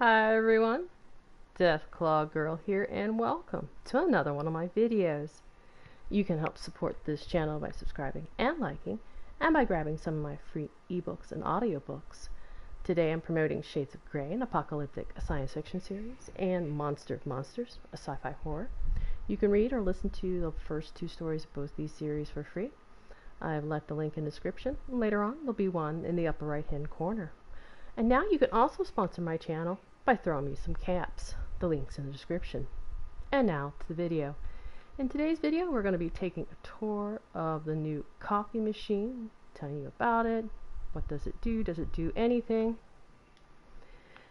Hi everyone, Deathclaw Girl here, and welcome to another one of my videos. You can help support this channel by subscribing and liking, and by grabbing some of my free ebooks and audiobooks. Today I'm promoting Shades of Grey, an apocalyptic science fiction series, and Monster of Monsters, a sci-fi horror. You can read or listen to the first two stories of both these series for free. I've left a link in the description, and later on there'll be one in the upper right hand corner. And now you can also sponsor my channel by throwing me some caps. The link's in the description. And now to the video. In today's video we're going to be taking a tour of the new coffee machine, telling you about it, what does it do anything.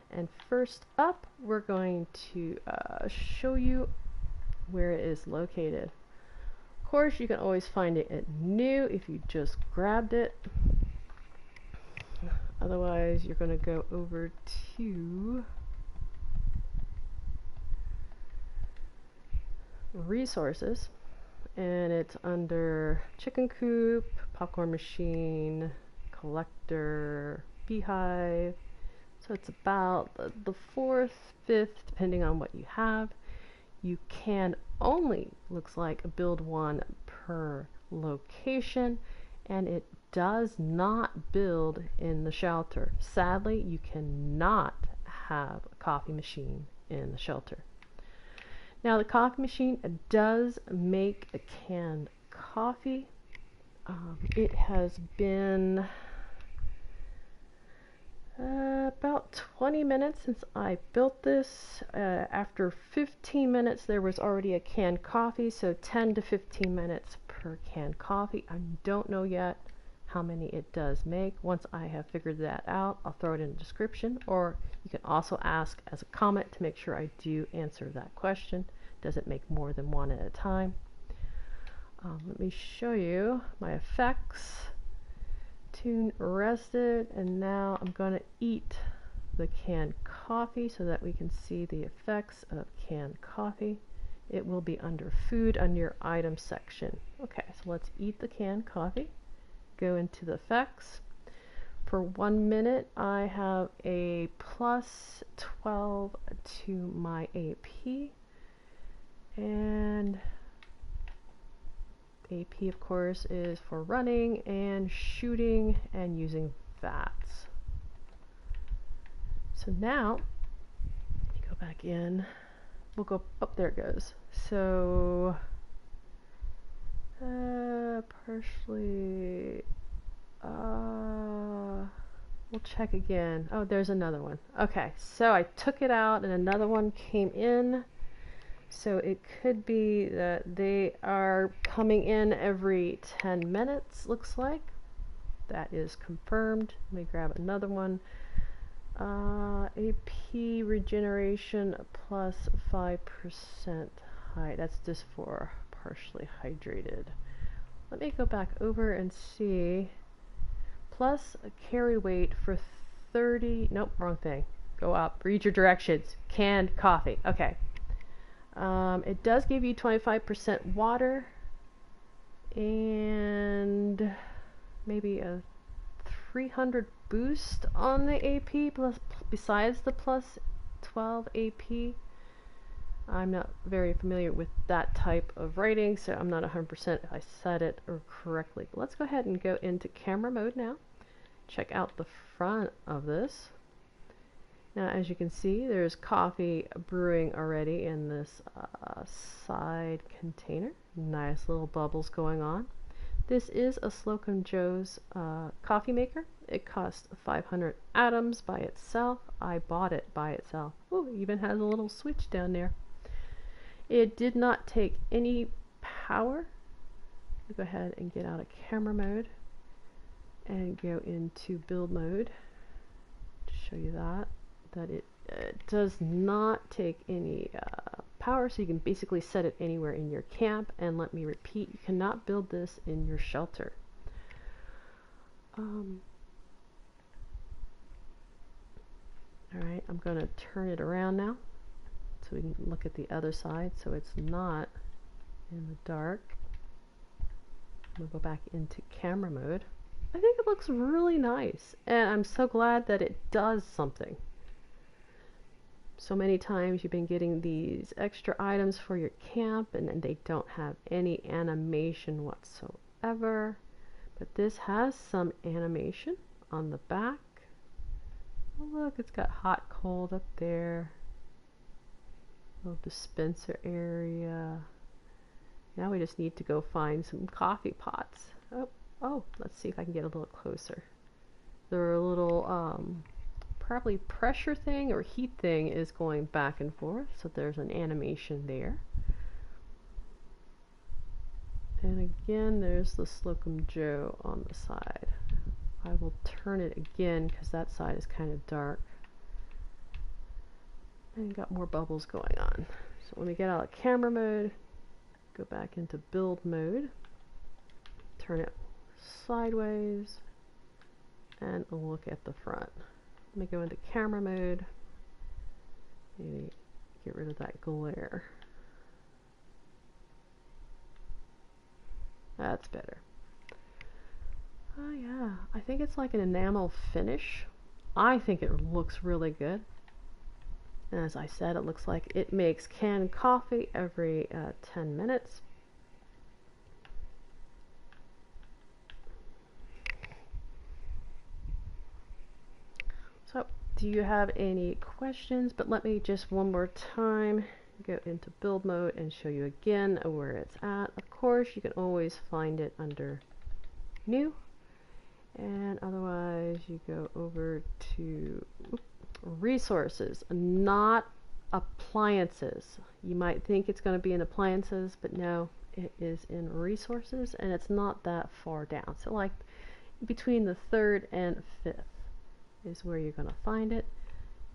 And first up we're going to show you where it is located. Of course you can always find it at new if you just grabbed it. Otherwise you're going to go over to resources, and it's under chicken coop, popcorn machine, collector, beehive. So it's about the fourth, fifth, depending on what you have. You can only, looks like, build one per location, and it does not build in the shelter. Sadly, you cannot have a coffee machine in the shelter. Now the coffee machine does make a canned coffee. It has been about 20 minutes since I built this. After 15 minutes there was already a canned coffee, so 10 to 15 minutes per canned coffee. I don't know yet how many it does make. Once I have figured that out, I'll throw it in the description, or you can also ask as a comment to make sure I do answer that question. Does it make more than one at a time? Let me show you my effects. Tune rested, and now I'm going to eat the canned coffee so that we can see the effects of canned coffee. It will be under food under your item section. Okay, so let's eat the canned coffee. Go into the effects. For 1 minute I have a plus 12 to my AP, and AP of course is for running and shooting and using VATS. So now go back in, we'll go up, there it goes. So partially we'll check again. Oh, there's another one. Okay, so I took it out and another one came in. So it could be that they are coming in every 10 minutes, looks like. That is confirmed. Let me grab another one. AP regeneration plus 5% height. That's just for partially hydrated. Let me go back over and see. Plus a carry weight for 30. Nope, wrong thing. Go up. Read your directions. Canned coffee. Okay. It does give you 25% water and maybe a 300 boost on the AP plus, besides the plus 12 AP. I'm not very familiar with that type of writing, so I'm not 100% if I said it correctly. But let's go ahead and go into camera mode now. Check out the front of this. Now, as you can see, there's coffee brewing already in this side container. Nice little bubbles going on. This is a SLOCUM'S Joe's coffee maker. It costs 500 atoms by itself. I bought it by itself. Oh, it even has a little switch down there. It did not take any power. I'll go ahead and get out of camera mode and go into build mode to show you that it does not take any power, so you can basically set it anywhere in your camp. And let me repeat, you cannot build this in your shelter. Alright, I'm going to turn it around now so we can look at the other side so it's not in the dark. I'm going to go back into camera mode. I think it looks really nice, and I'm so glad that it does something. So many times you've been getting these extra items for your camp and they don't have any animation whatsoever. But this has some animation on the back. Oh, look, it's got hot, cold up there. Little dispenser area. Now we just need to go find some coffee pots. Oh, let's see if I can get a little closer. They're a little, probably pressure thing or heat thing is going back and forth. So there's an animation there. And again, there's the Slocum Joe on the side. I will turn it again because that side is kind of dark. And got more bubbles going on. So let me get out of camera mode, go back into build mode, turn it sideways, and look at the front. Let me go into camera mode, maybe get rid of that glare. That's better. Oh yeah, I think it's like an enamel finish. I think it looks really good. And as I said, it looks like it makes canned coffee every 10 minutes. So, do you have any questions? But let me just one more time go into build mode and show you again where it's at. Of course, you can always find it under new. And otherwise, you go over to resources, not appliances. You might think it's going to be in appliances, but no, it is in resources, and it's not that far down. So like between the 3rd and 5th is where you're going to find it.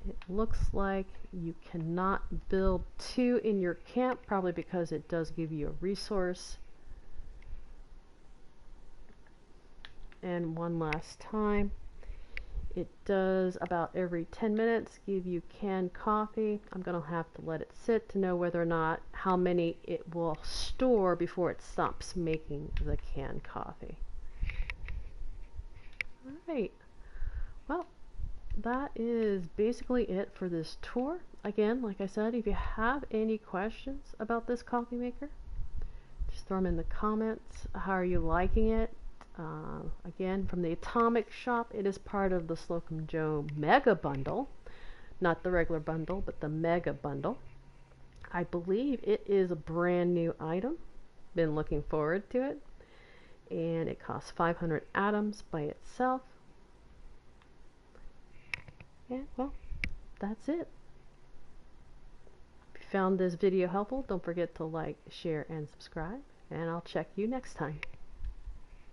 It looks like you cannot build 2 in your camp, probably because it does give you a resource. And one last time, it does about every 10 minutes give you canned coffee. I'm going to have to let it sit to know whether or not how many it will store before it stops making the canned coffee. Alright, well, that is basically it for this tour. Again, like I said, if you have any questions about this coffee maker, just throw them in the comments. How are you liking it? Again, from the Atomic Shop, it is part of the Slocum Joe Mega Bundle. Not the regular bundle, but the Mega Bundle. I believe it is a brand new item. Been looking forward to it. And it costs 500 atoms by itself. And, well, that's it. If you found this video helpful, don't forget to like, share, and subscribe. And I'll check you next time.